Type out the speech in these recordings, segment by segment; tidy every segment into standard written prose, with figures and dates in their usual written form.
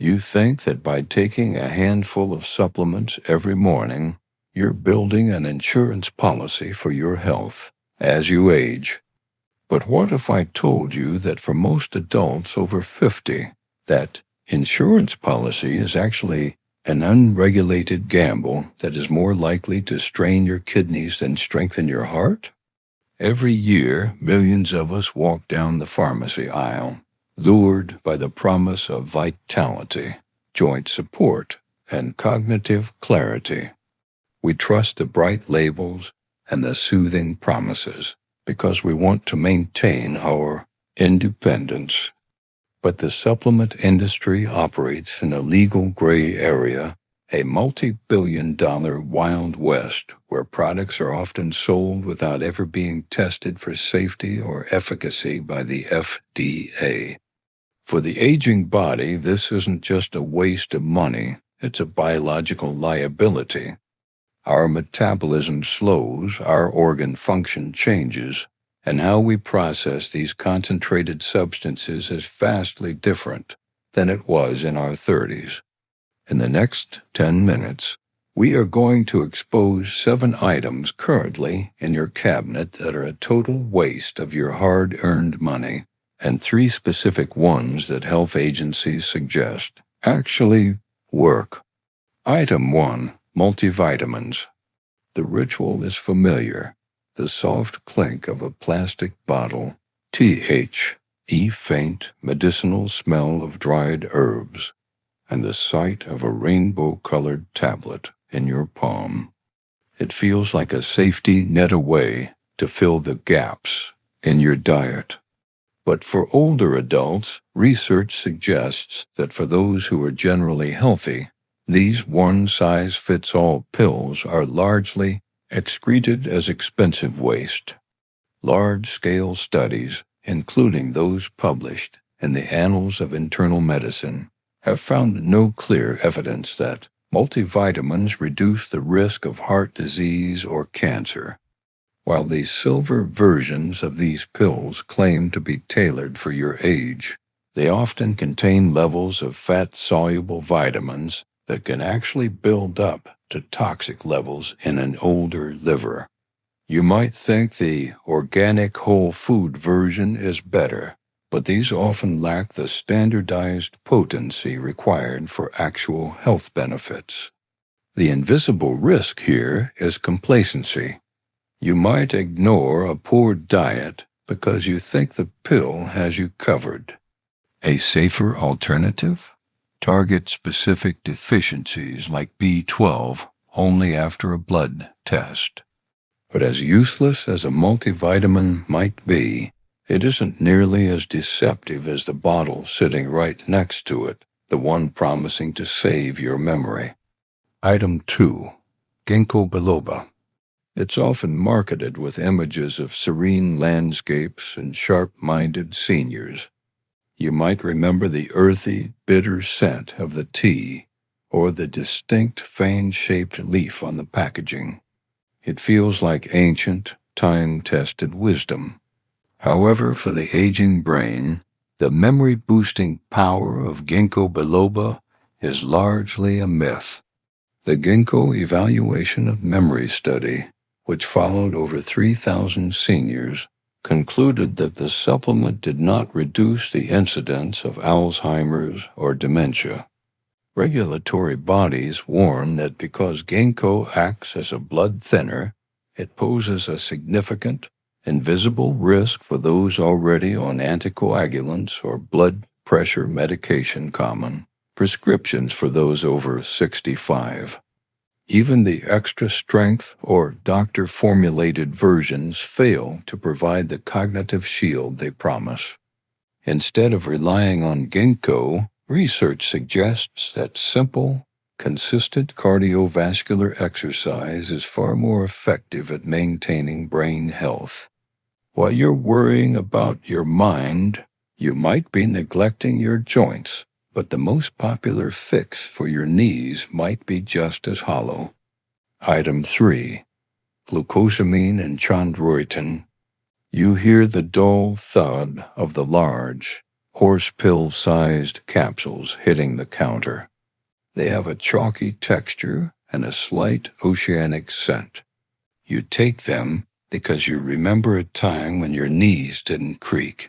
You think that by taking a handful of supplements every morning, you're building an insurance policy for your health as you age. But what if I told you that for most adults over 50, that insurance policy is actually an unregulated gamble that is more likely to strain your kidneys than strengthen your heart? Every year, millions of us walk down the pharmacy aisle, lured by the promise of vitality, joint support, and cognitive clarity. We trust the bright labels and the soothing promises because we want to maintain our independence. But the supplement industry operates in a legal gray area, a multi-billion-dollar Wild West where products are often sold without ever being tested for safety or efficacy by the FDA. For the aging body, this isn't just a waste of money, it's a biological liability. Our metabolism slows, our organ function changes, and how we process these concentrated substances is vastly different than it was in our 30s. In the next 10 minutes, we are going to expose 7 items currently in your cabinet that are a total waste of your hard-earned money, and 3 specific ones that health agencies suggest actually work. Item 1. Multivitamins. The ritual is familiar. The soft clink of a plastic bottle, faint medicinal smell of dried herbs, and the sight of a rainbow-colored tablet in your palm. It feels like a safety net away to fill the gaps in your diet. But for older adults, research suggests that for those who are generally healthy, these one-size-fits-all pills are largely excreted as expensive waste. Large-scale studies, including those published in the Annals of Internal Medicine, have found no clear evidence that multivitamins reduce the risk of heart disease or cancer. While the silver versions of these pills claim to be tailored for your age, they often contain levels of fat-soluble vitamins that can actually build up to toxic levels in an older liver. You might think the organic whole food version is better, but these often lack the standardized potency required for actual health benefits. The invisible risk here is complacency. You might ignore a poor diet because you think the pill has you covered. A safer alternative? Target specific deficiencies like B12 only after a blood test. But as useless as a multivitamin might be, it isn't nearly as deceptive as the bottle sitting right next to it, the one promising to save your memory. Item 2. Ginkgo biloba. It's often marketed with images of serene landscapes and sharp-minded seniors. You might remember the earthy, bitter scent of the tea, or the distinct fan-shaped leaf on the packaging. It feels like ancient, time-tested wisdom. However, for the aging brain, the memory-boosting power of Ginkgo biloba is largely a myth. The Ginkgo Evaluation of Memory Study, which followed over 3,000 seniors, concluded that the supplement did not reduce the incidence of Alzheimer's or dementia. Regulatory bodies warn that because ginkgo acts as a blood thinner, it poses a significant, invisible risk for those already on anticoagulants or blood pressure medication common, prescriptions for those over 65. Even the extra strength or doctor-formulated versions fail to provide the cognitive shield they promise. Instead of relying on ginkgo, research suggests that simple, consistent cardiovascular exercise is far more effective at maintaining brain health. While you're worrying about your mind, you might be neglecting your joints, but the most popular fix for your knees might be just as hollow. Item 3. Glucosamine and chondroitin. You hear the dull thud of the large, horse pill-sized capsules hitting the counter. They have a chalky texture and a slight oceanic scent. You take them because you remember a time when your knees didn't creak,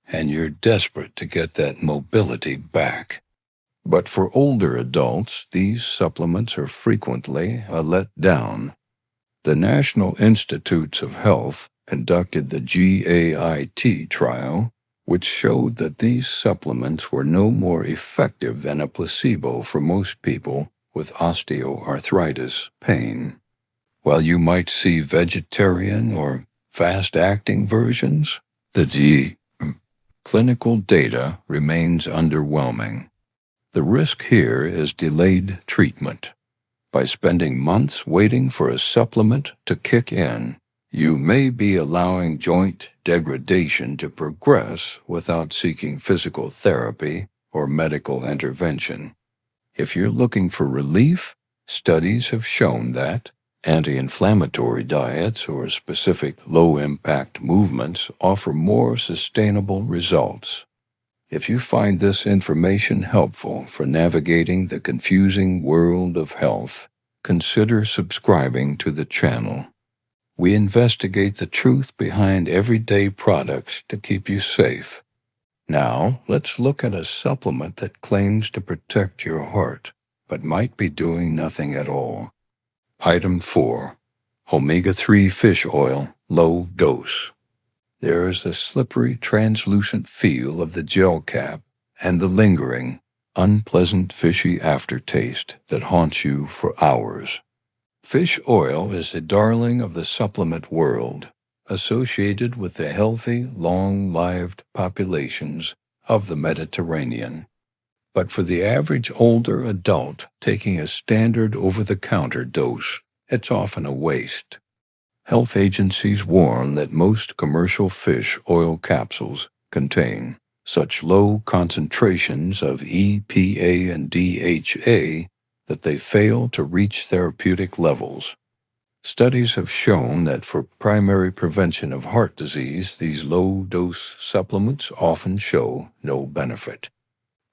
and you're desperate to get that mobility back. But for older adults, these supplements are frequently a letdown. The National Institutes of Health conducted the GAIT trial, which showed that these supplements were no more effective than a placebo for most people with osteoarthritis pain. While you might see vegetarian or fast-acting versions, the clinical data remains underwhelming. The risk here is delayed treatment. By spending months waiting for a supplement to kick in, you may be allowing joint degradation to progress without seeking physical therapy or medical intervention. If you're looking for relief, studies have shown that anti-inflammatory diets or specific low-impact movements offer more sustainable results. If you find this information helpful for navigating the confusing world of health, consider subscribing to the channel. We investigate the truth behind everyday products to keep you safe. Now, let's look at a supplement that claims to protect your heart, but might be doing nothing at all. Item 4. Omega-3 fish oil, low dose. There is the slippery, translucent feel of the gel cap and the lingering, unpleasant fishy aftertaste that haunts you for hours. Fish oil is the darling of the supplement world, associated with the healthy, long-lived populations of the Mediterranean. But for the average older adult taking a standard over-the-counter dose, it's often a waste. Health agencies warn that most commercial fish oil capsules contain such low concentrations of EPA and DHA that they fail to reach therapeutic levels. Studies have shown that for primary prevention of heart disease, these low-dose supplements often show no benefit.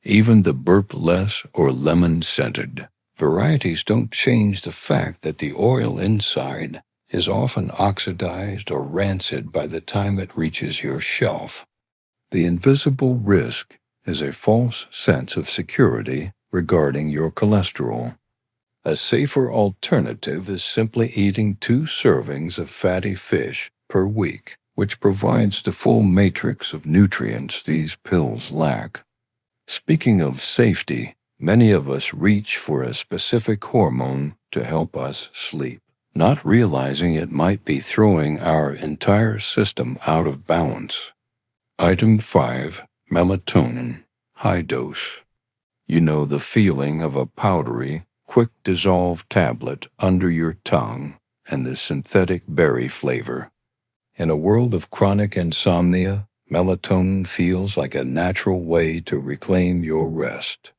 Even the burp-less or lemon-scented varieties don't change the fact that the oil inside is often oxidized or rancid by the time it reaches your shelf. The invisible risk is a false sense of security regarding your cholesterol. A safer alternative is simply eating 2 servings of fatty fish per week, which provides the full matrix of nutrients these pills lack. Speaking of safety, many of us reach for a specific hormone to help us sleep, not realizing it might be throwing our entire system out of balance. Item 5. Melatonin, high dose. You know the feeling of a powdery, quick-dissolve tablet under your tongue and the synthetic berry flavor. In a world of chronic insomnia, melatonin feels like a natural way to reclaim your rest.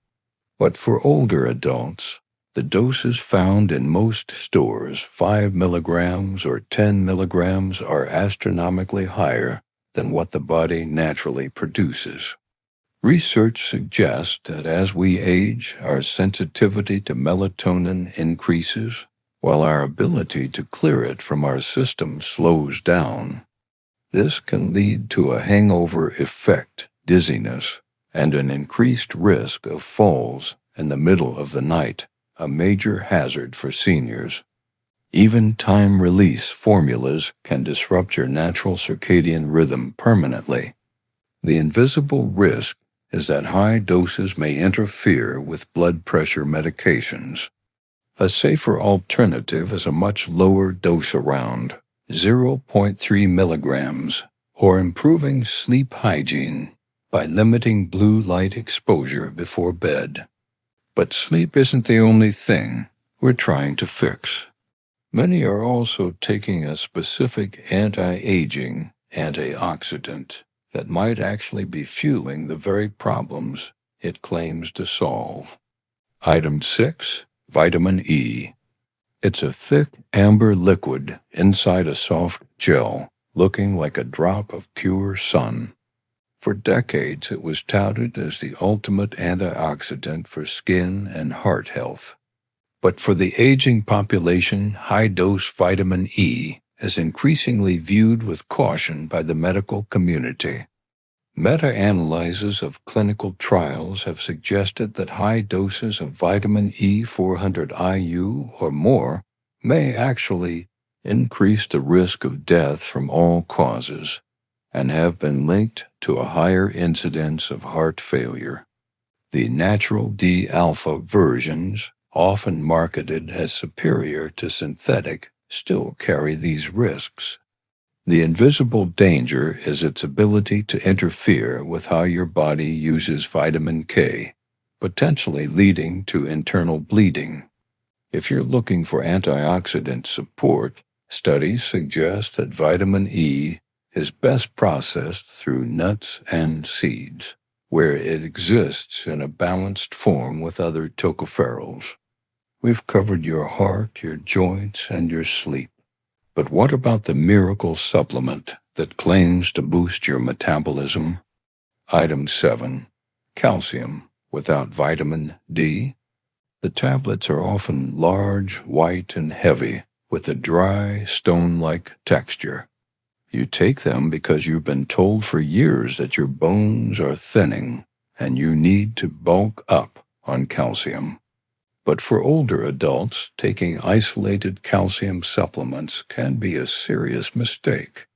But for older adults, the doses found in most stores, 5 milligrams or 10 milligrams, are astronomically higher than what the body naturally produces. Research suggests that as we age, our sensitivity to melatonin increases, while our ability to clear it from our system slows down. This can lead to a hangover effect, dizziness, and an increased risk of falls in the middle of the night, a major hazard for seniors. Even time-release formulas can disrupt your natural circadian rhythm permanently. The invisible risk is that high doses may interfere with blood pressure medications. A safer alternative is a much lower dose around 0.3 milligrams, or improving sleep hygiene by limiting blue light exposure before bed. But sleep isn't the only thing we're trying to fix. Many are also taking a specific anti-aging antioxidant that might actually be fueling the very problems it claims to solve. Item 6. Vitamin E. It's a thick amber liquid inside a soft gel, looking like a drop of pure sun. For decades, it was touted as the ultimate antioxidant for skin and heart health. But for the aging population, high-dose vitamin E is increasingly viewed with caution by the medical community. Meta-analyses of clinical trials have suggested that high doses of vitamin E 400 IU or more may actually increase the risk of death from all causes and have been linked to a higher incidence of heart failure. The natural D-alpha versions, often marketed as superior to synthetic, still carry these risks. The invisible danger is its ability to interfere with how your body uses vitamin K, potentially leading to internal bleeding. If you're looking for antioxidant support, studies suggest that vitamin E is best processed through nuts and seeds, where it exists in a balanced form with other tocopherols. We've covered your heart, your joints, and your sleep. But what about the miracle supplement that claims to boost your metabolism? Item 7. Calcium without vitamin D. The tablets are often large, white, and heavy, with a dry, stone-like texture. You take them because you've been told for years that your bones are thinning and you need to bulk up on calcium. But for older adults, taking isolated calcium supplements can be a serious mistake.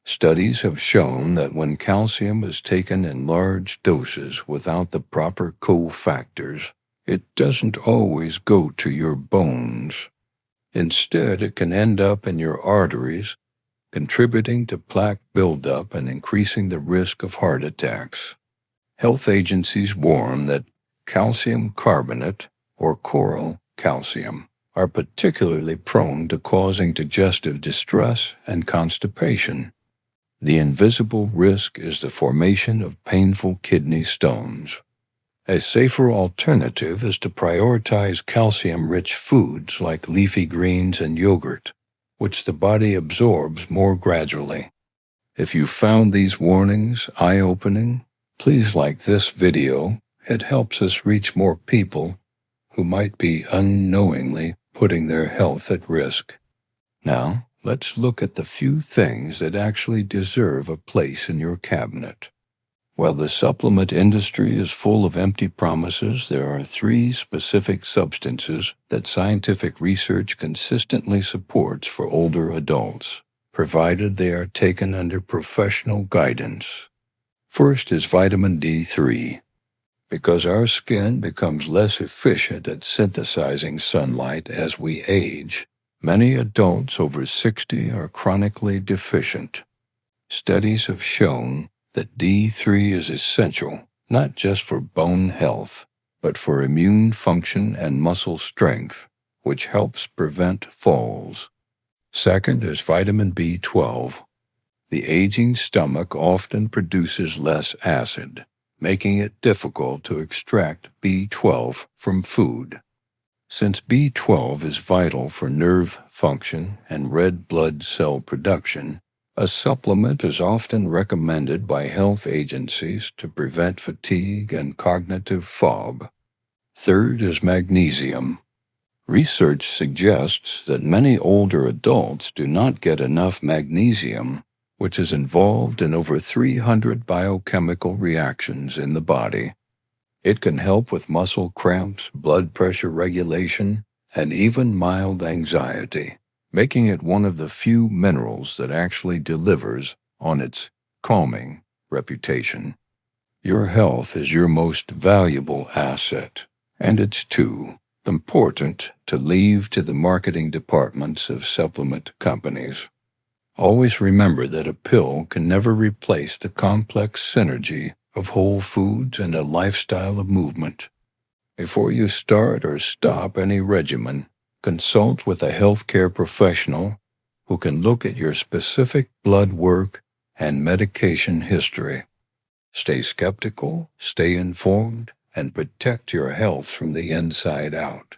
Studies have shown that when calcium is taken in large doses without the proper cofactors, it doesn't always go to your bones. Instead, it can end up in your arteries, contributing to plaque buildup and increasing the risk of heart attacks. Health agencies warn that calcium carbonate or coral calcium are particularly prone to causing digestive distress and constipation. The invisible risk is the formation of painful kidney stones. A safer alternative is to prioritize calcium-rich foods like leafy greens and yogurt, which the body absorbs more gradually. If you found these warnings eye-opening, please like this video. It helps us reach more people who might be unknowingly putting their health at risk. Now, let's look at the few things that actually deserve a place in your cabinet. While the supplement industry is full of empty promises, there are 3 specific substances that scientific research consistently supports for older adults, provided they are taken under professional guidance. First is vitamin D3. Because our skin becomes less efficient at synthesizing sunlight as we age, many adults over 60 are chronically deficient. Studies have shown that D3 is essential not just for bone health, but for immune function and muscle strength, which helps prevent falls. Second is vitamin B12. The aging stomach often produces less acid, making it difficult to extract B12 from food. Since B12 is vital for nerve function and red blood cell production, a supplement is often recommended by health agencies to prevent fatigue and cognitive fog. Third is magnesium. Research suggests that many older adults do not get enough magnesium, which is involved in over 300 biochemical reactions in the body. It can help with muscle cramps, blood pressure regulation, and even mild anxiety, making it one of the few minerals that actually delivers on its calming reputation. Your health is your most valuable asset, and it's too important to leave to the marketing departments of supplement companies. Always remember that a pill can never replace the complex synergy of whole foods and a lifestyle of movement. Before you start or stop any regimen, consult with a healthcare professional who can look at your specific blood work and medication history. Stay skeptical, stay informed, and protect your health from the inside out.